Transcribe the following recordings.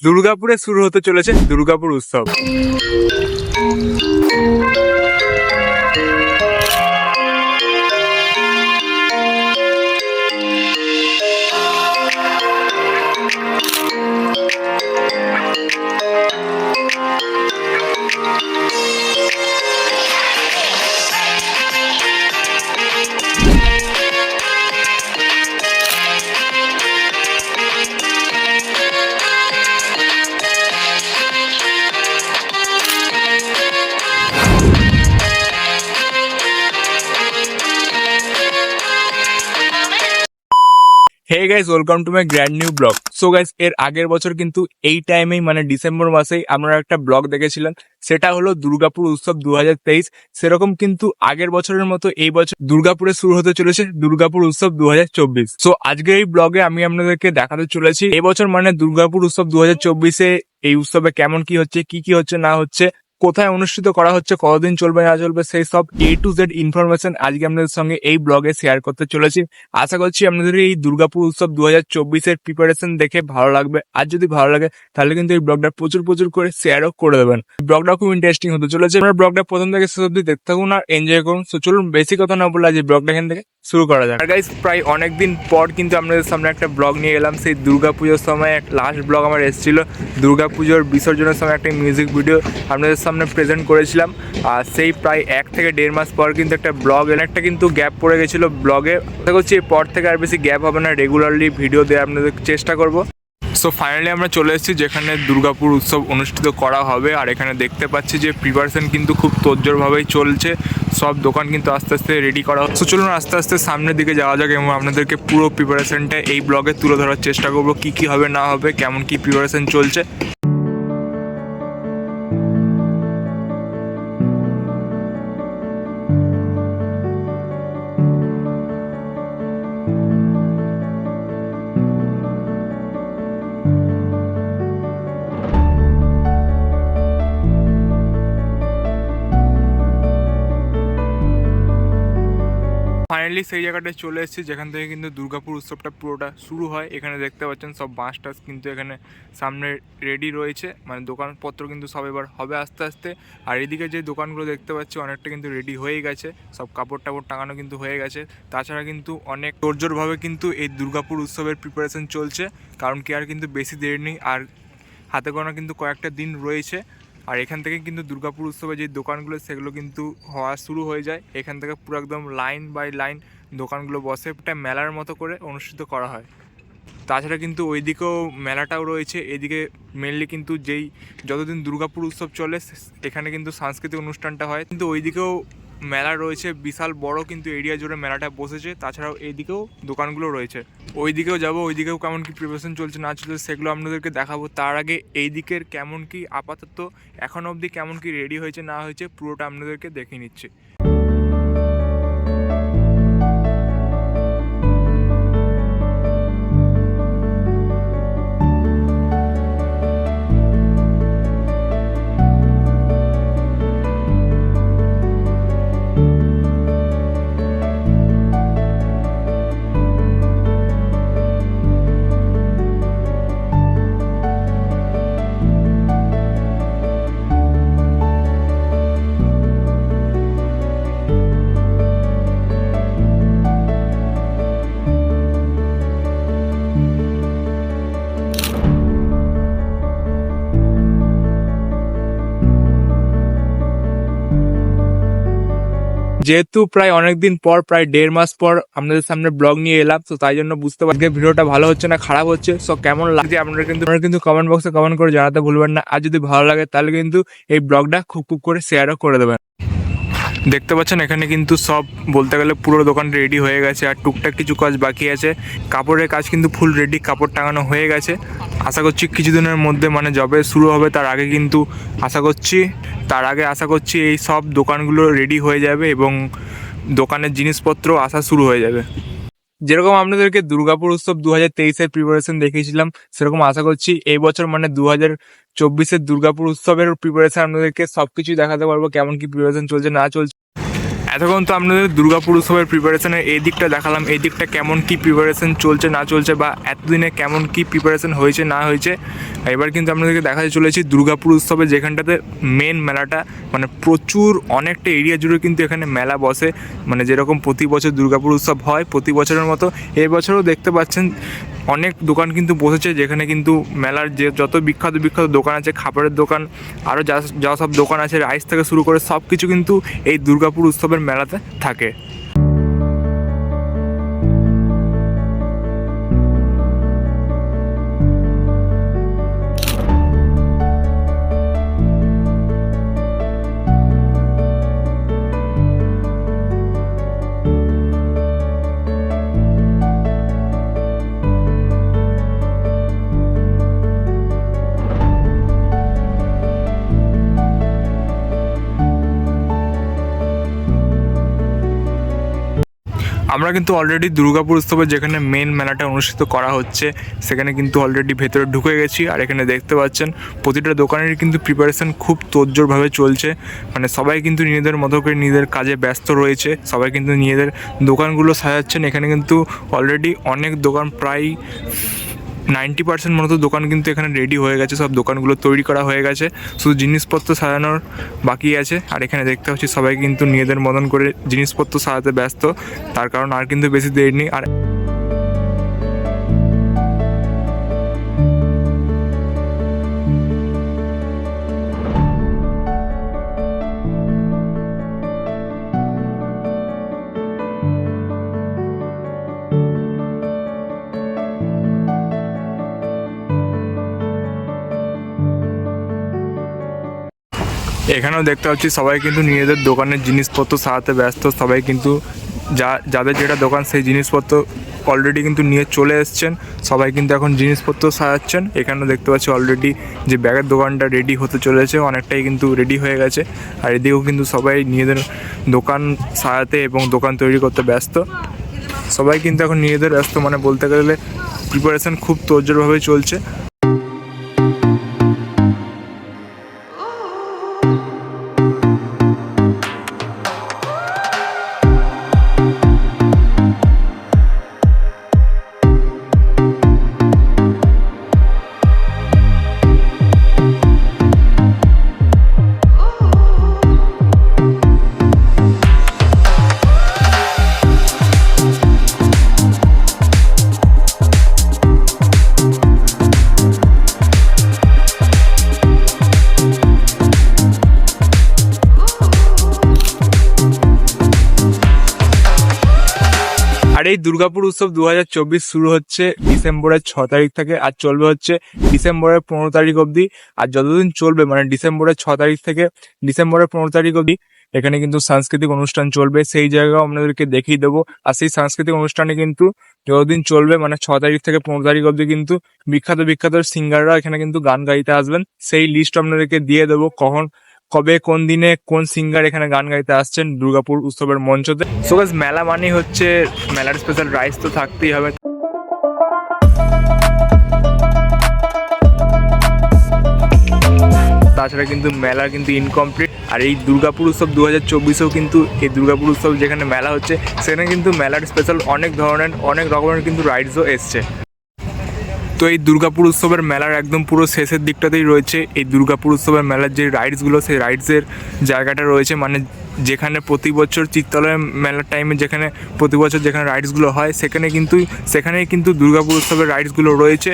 দুর্গাপুরে শুরু হতে চলেছে দুর্গাপুর উৎসব। Hey guys, welcome to my grand new vlog. So guys, এর আগের বছর কিন্তু এই টাইমেই মানে ডিসেম্বর মাসেই আপনারা একটা ব্লগ দেখেছিলেন, সেটা হলো দুর্গাপুর উৎসব 2023। সেরকম কিন্তু আগের বছরের মতো এই বছর দুর্গাপুরে শুরু হতে চলেছে দুর্গাপুর উৎসব 2024। সো আজকের এই ব্লগে আমি আপনাদেরকে দেখাতে চলেছি এই বছর মানে দুর্গাপুর উৎসব 2024-এ এই উৎসবে কেমন কি হচ্ছে, কি হচ্ছে না হচ্ছে, কোথায় অনুষ্ঠিত করা হচ্ছে, কতদিন চলবে না চলবে, সেই সব A to Z ইনফরমেশন আজকে আপনাদের সঙ্গে এই ব্লগে শেয়ার করতে চলেছি। আশা করছি আপনাদের এই দুর্গাপুর উৎসব 2024-এর প্রিপারেশন দেখে ভালো লাগবে। আর যদি ভালো লাগে তাহলে কিন্তু এই ব্লগটা প্রচুর করে শেয়ারও করে দেবেন। ব্লগটা খুব ইন্টারেস্টিং হতে চলেছে। আপনারা ব্লগটা প্রথম থেকে শেষ অব্দি দেখতে থাকুন আর এনজয় করুন। তো চলুন বেশি কথা না বলে আজ এই ব্লগটা এখান থেকে শুরু করা যাক। আর গাইস, প্রায় অনেকদিন পর কিন্তু আপনাদের সামনে একটা ব্লগ নিয়ে এলাম। সেই দুর্গাপুজোর সময় লাস্ট ব্লগ আমার এসেছিল, দুর্গাপুজোর বিসর্জনের সময় একটা মিউজিক ভিডিও আপনাদের সামনে প্রেজেন্ট করেছিলাম। আর সেই প্রায় 1 থেকে 1.5 মাস পর কিন্তু একটা ব্লগ একটা কিন্তু গ্যাপ পড়ে গেছিলো ব্লগে। আশা করছি এরপর থেকে আর বেশি গ্যাপ হবে না, রেগুলারলি ভিডিও দেওয়ার আপনাদের চেষ্টা করব। সো ফাইনালি আমরা চলে এসেছি যেখানে দুর্গাপুর উৎসব অনুষ্ঠিত করা হবে। আর এখানে দেখতে পাচ্ছি যে প্রিপারেশন কিন্তু খুব তোড়জোড়ভাবেই চলছে, সব দোকান কিন্তু আস্তে আস্তে রেডি করা হচ্ছে। চলুন আস্তে আস্তে সামনের দিকে যাওয়া যাক এবং আপনাদেরকে পুরো প্রিপারেশনটা এই ব্লগে তুলে ধরার চেষ্টা করবো, কি হবে না হবে, কেমন কি প্রিপারেশন চলছে। ফাইনালি সেই জায়গাটায় চলে এসেছি যেখান থেকে কিন্তু দুর্গাপুর উৎসবটা পুরোটা শুরু হয়। এখানে দেখতে পাচ্ছেন সব বাঁশ টাস কিন্তু এখানে সামনে রেডি রয়েছে, মানে দোকানপত্র কিন্তু সব এবার হবে আস্তে আস্তে। আর এদিকে যে দোকানগুলো দেখতে পাচ্ছি অনেকটা কিন্তু রেডি হয়ে গেছে, সব কাপড় টাপড় টাঙানো কিন্তু হয়ে গেছে। তাছাড়া কিন্তু অনেক তোড়জোড়ভাবে কিন্তু এই দুর্গাপুর উৎসবের প্রিপারেশন চলছে, কারণ কি আর কিন্তু বেশি দেরি নেই, আর হাতে গোনা কিন্তু কয়েকটা দিন রয়েছে। আর এখান থেকে কিন্তু দুর্গাপুর উৎসবে যে দোকানগুলো সেগুলো কিন্তু হওয়া শুরু হয়ে যায়। এখান থেকে পুরো একদম লাইন বাই লাইন দোকানগুলো বসে, একটা মেলার মতো করে অনুষ্ঠিত করা হয়। তাছাড়া কিন্তু ওইদিকেও মেলাটাও রয়েছে। এদিকে মেনলি কিন্তু যেই যতদিন দুর্গাপুর উৎসব চলে এখানে কিন্তু সাংস্কৃতিক অনুষ্ঠানটা হয়, কিন্তু ওইদিকেও মেলা রয়েছে, বিশাল বড় কিন্তু এরিয়া জুড়ে মেলাটা বসেছে। তাছাড়াও এইদিকেও দোকানগুলো রয়েছে, ওইদিকেও যাবো, ওইদিকেও কেমন কি প্রিপারেশন চলছে না চলছে সেগুলো আপনাদেরকে দেখাবো। তার আগে এই দিকের কেমন কি আপাতত এখন অবধি কেমন কি রেডি হয়েছে না হয়েছে পুরোটা আপনাদেরকে দেখিয়ে নিচ্ছি। যেহেতু প্রায় অনেকদিন পর, প্রায় 1.5 মাস পর আপনাদের সামনে ব্লগ নিয়ে এলাম, তো তাই জন্য বুঝতে পারছি ভিডিওটা ভালো হচ্ছে না খারাপ হচ্ছে। সো কেমন লাগছে আপনারা কিন্তু কমেন্ট বক্সে কমেন্ট করে জানাতে ভুলবেন না। আর যদি ভালো লাগে তাহলে কিন্তু এই ব্লগটা খুব করে শেয়ারও করে দেবেন। দেখতে পাচ্ছেন এখানে কিন্তু সব বলতে গেলে পুরো দোকান রেডি হয়ে গেছে, আর টুকটাক কিছু কাজ বাকি আছে। কাপড়ের কাজ কিন্তু ফুল রেডি, কাপড় টাঙানো হয়ে গেছে। আশা করছি কিছুদিনের মধ্যে মানে যবে শুরু হবে তার আগে কিন্তু আশা করছি এই সব দোকানগুলো রেডি হয়ে যাবে এবং দোকানের জিনিসপত্র আসা শুরু হয়ে যাবে। যেরকম আপনাদেরকে দুর্গাপুর উৎসব 2023-এর প্রিপারেশন দেখিয়েছিলাম, সেরকম আশা করছি এই বছর মানে 2024-এর দুর্গাপুর উৎসবের প্রিপারেশন আপনাদেরকে সবকিছু দেখাতে পারবো, কেমন কি প্রিপারেশন চলছে না চলছে। এতক্ষণ তো আপনাদের দুর্গাপুর উৎসবের প্রিপারেশনের এই দিকটা দেখালাম, এই দিকটা কেমন কি প্রিপারেশন চলছে না চলছে বা এতদিনে কেমন কি প্রিপারেশন হয়েছে না হয়েছে। এবার কিন্তু আপনাদেরকে দেখাতে চলেছি দুর্গাপুর উৎসবে, যেখানটাতে মেন মেলাটা মানে প্রচুর অনেকটা এরিয়া জুড়ে কিন্তু এখানে মেলা বসে। মানে যেরকম প্রতি বছর দুর্গাপুর উৎসব হয় প্রতি বছরের মতো এই বছরও দেখতে পাচ্ছেন অনেক দোকান কিন্তু বসেছে, যেখানে কিন্তু মেলার যে যত বিখ্যাত বিখ্যাত দোকান আছে, খাবারের দোকান, আরও যা সব দোকান আছে, রাইস থেকে শুরু করে সব কিছু কিন্তু এই দুর্গাপুর উৎসবের মেলাতে থাকে। আমরা কিন্তু অলরেডি দুর্গাপুর উৎসবে যেখানে মেন মেলাটা অনুষ্ঠিত করা হচ্ছে সেখানে কিন্তু অলরেডি ভেতরে ঢুকে গেছি। আর এখানে দেখতে পাচ্ছেন প্রতিটা দোকানের কিন্তু প্রিপারেশন খুব তোড়জোড়ভাবে চলছে। মানে সবাই কিন্তু নিজেদের মতো করে নিজেদের কাজে ব্যস্ত রয়েছে, সবাই কিন্তু নিজেদের দোকানগুলো সাজাচ্ছেন। এখানে কিন্তু অলরেডি অনেক দোকান, প্রায় 90% মতো দোকান কিন্তু এখানে রেডি হয়ে গেছে, সব দোকানগুলো তৈরি করা হয়ে গেছে, শুধু জিনিসপত্র সাজানোর বাকি আছে। আর এখানে দেখতে পাচ্ছি সবাই কিন্তু নিজেদের মতন করে জিনিসপত্র সাজাতে ব্যস্ত, তার কারণ আর কিন্তু বেশি দেরি নেই। আর এখানেও দেখতে পাচ্ছি সবাই কিন্তু নিজেদের দোকানের জিনিসপত্র সাজাতে ব্যস্ত, সবাই কিন্তু যাদের যেটা দোকান সেই জিনিসপত্র অলরেডি কিন্তু নিয়ে চলে এসছেন, সবাই কিন্তু এখন জিনিসপত্র সাজাচ্ছেন। এখানেও দেখতে পাচ্ছি অলরেডি যে ব্যাগের দোকানটা রেডি হতে চলেছে, অনেকটাই কিন্তু রেডি হয়ে গেছে। আর এদিকেও কিন্তু সবাই নিজেদের দোকান সাজাতে এবং দোকান তৈরি করতে ব্যস্ত, সবাই কিন্তু এখন নিজেদের ব্যস্ত, মানে বলতে গেলে প্রিপারেশন খুব তোড়জোড়ভাবে চলছে। আর এই দুর্গাপুর উৎসব 2024 শুরু হচ্ছে ডিসেম্বরের 6 তারিখ থেকে আর চলবে হচ্ছে ডিসেম্বরের 15 তারিখ অবধি। আর যতদিন চলবে মানে ডিসেম্বরের 6 তারিখ থেকে ডিসেম্বরের 15 তারিখ অবধি এখানে কিন্তু সাংস্কৃতিক অনুষ্ঠান চলবে, সেই জায়গাও আপনাদেরকে দেখিয়ে দেবো। আর সেই সাংস্কৃতিক অনুষ্ঠানে কিন্তু যতদিন চলবে মানে 6 তারিখ থেকে 15 তারিখ অবধি কিন্তু বিখ্যাত বিখ্যাত সিঙ্গাররা এখানে কিন্তু গান গাইতে আসবেন, সেই লিস্ট আপনাদেরকে দিয়ে দেবো কবে কোন দিনে কোন সিঙ্গার এখানে গান গাইতে আসছেন দুর্গাপুর উৎসবের মঞ্চতে। সো গাইস, মেলা মানেই হচ্ছে মেলার স্পেশাল রাইস তো থাকতেই হবে। তাছাড়া কিন্তু মেলা কিন্তু ইনকমপ্লিট। আর এই দুর্গাপুর উৎসব 2024-এও কিন্তু এই দুর্গাপুর উৎসব যেখানে মেলা হচ্ছে সেখানে কিন্তু মেলার স্পেশাল অনেক রকমের কিন্তু রাইডসও এসছে। তো এই দুর্গাপুর উৎসবের মেলার একদম পুরো শেষের দিকটাতেই রয়েছে এই দুর্গাপুর উৎসবের মেলার যে রাইডসগুলো, সেই রাইডসের জায়গাটা রয়েছে, মানে যেখানে প্রতি বছর চিত্তলয় মেলার টাইমে যেখানে প্রতি বছর যেখানে রাইডসগুলো হয় সেখানেই কিন্তু দুর্গাপুর উৎসবের রাইডসগুলো রয়েছে।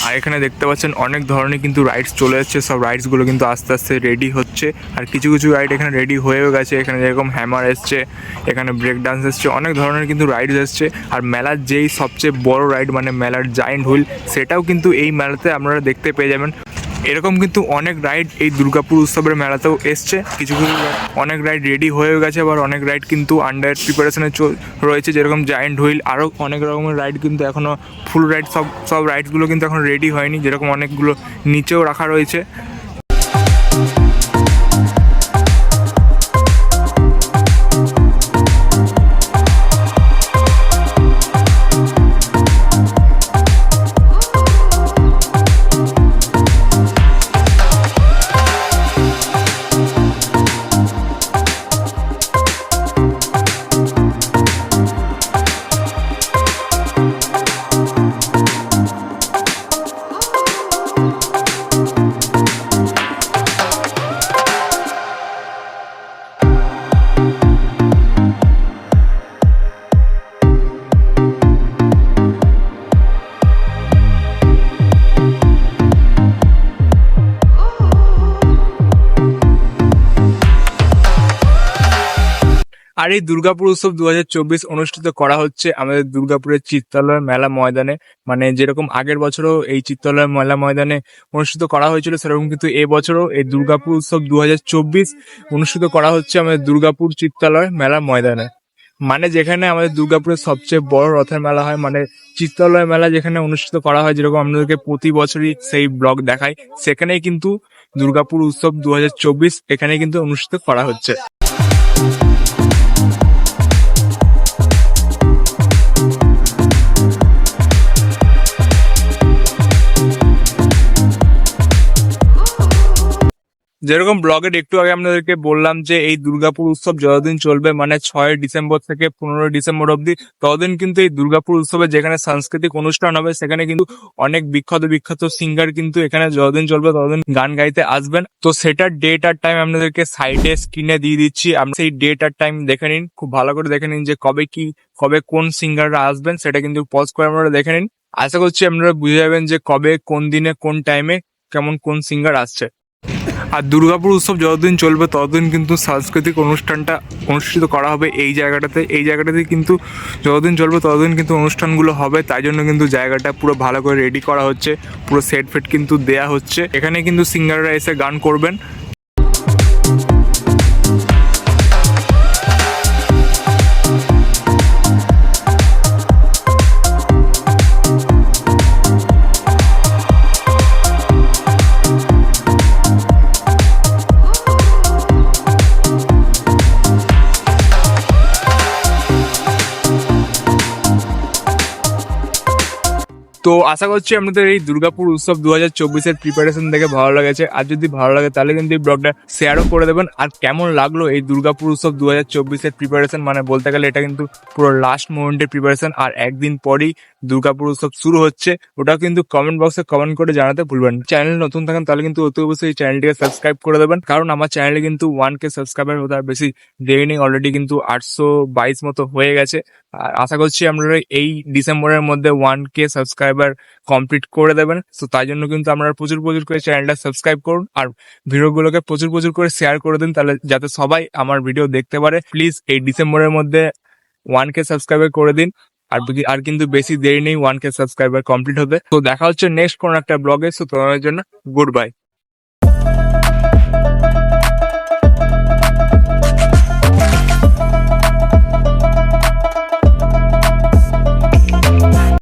আর এখানে দেখতে পাচ্ছেন অনেক ধরনের কিন্তু রাইডস চলে যাচ্ছে, সব রাইডসগুলো কিন্তু আস্তে আস্তে রেডি হচ্ছে। আর কিছু কিছু রাইড এখানে রেডি হয়েও গেছে, এখানে যেরকম হ্যামার এসছে, এখানে ব্রেক ডান্স এসছে, অনেক ধরনের কিন্তু রাইডস এসছে। আর মেলার যেই সবচেয়ে বড় রাইড মানে মেলার জায়েন্ট হুইল, সেটাও কিন্তু এই মেলাতে আপনারা দেখতে পেয়ে যাবেন। এরকম কিন্তু অনেক রাইড এই দুর্গাপুর উৎসবের মেলাতেও এসছে, কিছু কিছু অনেক রাইড রেডি হয়েও গেছে, আবার অনেক রাইড কিন্তু আন্ডার প্রিপারেশনে রয়েছে, যেরকম জায়েন্ট হুইল, আরও অনেক রকমের রাইড কিন্তু এখনও ফুল রাইড সব রাইডসগুলো কিন্তু এখন রেডি হয়নি, যেরকম অনেকগুলো নিচেও রাখা রয়েছে। আর এই দুর্গাপুর উৎসব 2024 অনুষ্ঠিত করা হচ্ছে আমাদের দুর্গাপুরের চিত্তালয় মেলা ময়দানে। মানে যেরকম আগের বছরও এই চিত্তালয় মেলা ময়দানে অনুষ্ঠিত করা হয়েছিল, সেরকম কিন্তু এবছরও এই দুর্গাপুর উৎসব 2024 অনুষ্ঠিত করা হচ্ছে আমাদের দুর্গাপুর চিত্তালয় মেলা ময়দানে। মানে যেখানে আমাদের দুর্গাপুরের সবচেয়ে বড় রথের মেলা হয়, মানে চিত্তালয় মেলা যেখানে অনুষ্ঠিত করা হয়, যেরকম আপনাদেরকে প্রতি বছরই সেই ব্লগ দেখায়, সেখানেই কিন্তু দুর্গাপুর উৎসব 2024 এখানে কিন্তু অনুষ্ঠিত করা হচ্ছে। যেরকম ব্লগের একটু আগে আপনাদেরকে বললাম যে এই দুর্গাপুর উৎসব যতদিন চলবে, মানে 6 ডিসেম্বর থেকে 15 ডিসেম্বর অব্দি, ততদিন কিন্তু এই দুর্গাপুর উৎসবে যেখানে সাংস্কৃতিক অনুষ্ঠান হবে, সেখানে কিন্তু অনেক বিখ্যাত সিঙ্গার কিন্তু এখানে যতদিন চলবে ততদিন গান গাইতে আসবেন। তো সেটার ডেট আর টাইম আপনাদেরকে সাইডে স্ক্রিনে দিয়ে দিচ্ছি, আপনি সেই ডেট আর টাইম দেখে নিন, খুব ভালো করে দেখে নিন যে কবে কোন সিঙ্গাররা আসবেন, সেটা কিন্তু পজ করে আপনারা দেখে নিন। আশা করছি আপনারা বুঝে যাবেন যে কবে, কোন দিনে, কোন টাইমে কেমন কোন সিঙ্গার আসছে। আর দুর্গাপুর উৎসব যতদিন চলবে ততদিন কিন্তু সাংস্কৃতিক অনুষ্ঠানটা অনুষ্ঠিত করা হবে এই জায়গাটাতে কিন্তু যতদিন চলবে ততদিন কিন্তু অনুষ্ঠানগুলো হবে। তাই জন্য কিন্তু জায়গাটা পুরো ভালো করে রেডি করা হচ্ছে, পুরো সেট ফেট কিন্তু দেয়া হচ্ছে। এখানে কিন্তু সিঙ্গাররা এসে গান করবেন। তো আশা করছি আপনাদের এই দুর্গাপুর উৎসব 2024 প্রিপারেশন দেখে ভালো লেগেছে। আর যদি ভালো লাগে তাহলে কিন্তু এই ব্লগটা শেয়ারও করে দেবেন। আর কেমন লাগলো এই দুর্গাপুর উৎসব 2024 প্রিপারেশন, মানে বলতে গেলে এটা কিন্তু পুরো লাস্ট মোমেন্টের প্রিপারেশন, আর একদিন পরেই দুর্গাপুর উৎসব শুরু হচ্ছে। ওটা কিন্তু কমেন্ট বক্সে কমেন্ট করে জানাতে ভুলবেন। চ্যানেল নতুন থাকেন তাহলে কিন্তু অতি অবশ্যই এই চ্যানেলটিকে সাবস্ক্রাইব করে দেবেন, কারণ আমার চ্যানেলে কিন্তু 1K সাবস্ক্রাইবার হতে আর বেশি দেরি নেই। অলরেডি কিন্তু 822 মতো হয়ে গেছে। আর আশা করছি আপনারা এই ডিসেম্বরের মধ্যে 1K সাবস্ক্রাইবার কমপ্লিট করে দেবেন। তো তাই জন্য কিন্তু আপনারা প্রচুর করে চ্যানেলটা সাবস্ক্রাইব করুন, আর ভিডিওগুলোকে প্রচুর করে শেয়ার করে দিন, তাহলে যাতে সবাই আমার ভিডিও দেখতে পারে। প্লিজ এই ডিসেম্বরের মধ্যে 1K সাবস্ক্রাইবার করে দিন। আর কিন্তু বেশি দেরি নেই 1K সাবস্ক্রাইবার কমপ্লিট হতে। তো দেখা হচ্ছে নেক্সট কোন একটা ব্লগে। সো তোমাদের জন্য গুড বাই।